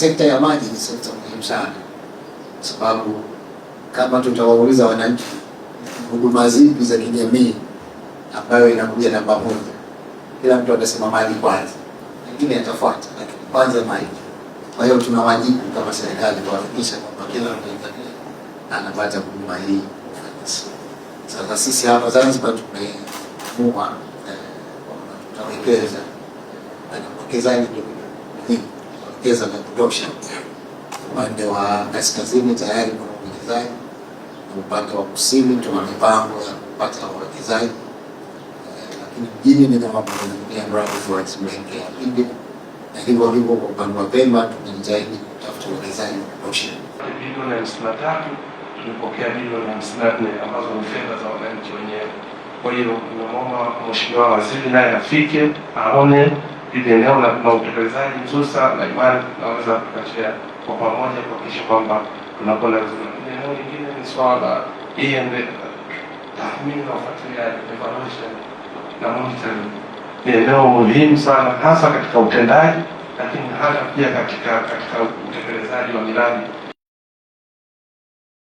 sekta ya maji ni sekta muhimu sana, sababu kama tutawauliza wananchi huduma zipi za kijamii ambayo inakuja namba moja, kila mtu atasema maji kwanza, lakini atafuata, lakini kwanza maji. Kwa hiyo tuna wajibu kama serikali kuhakikisha kwamba kila Mtanzania anapata huduma hii. Sasa sisi hapa Zanzibar tumeamua tutawekeza uwekezaji kuwekeza vya kutosha. Upande wa kaskazini tayari kuna uwekezaji, upande wa kusini tuna mipango ya kupata uwekezaji, lakini mjini ni kama tunatumia mradi wa expansion ya Pindi, na hivyo hivyo kwa upande wa Pemba tunajitahidi kutafuta uwekezaji wa kutosha. Bilioni 53 tulipokea bilioni 54 ambazo ni fedha za wananchi wenyewe. Kwa hiyo tunaomba Mheshimiwa Waziri naye afike aone ile eneo la utekelezaji hususa na imani tunaweza kuachia kwa pamoja kuhakikisha kwamba tunakwenda vizuri. Eneo lingine ni swala tathmini na ufuatiliaji, evaluation na monitoring. Ni eneo muhimu sana hasa katika utendaji, lakini hata pia katika utekelezaji wa miradi.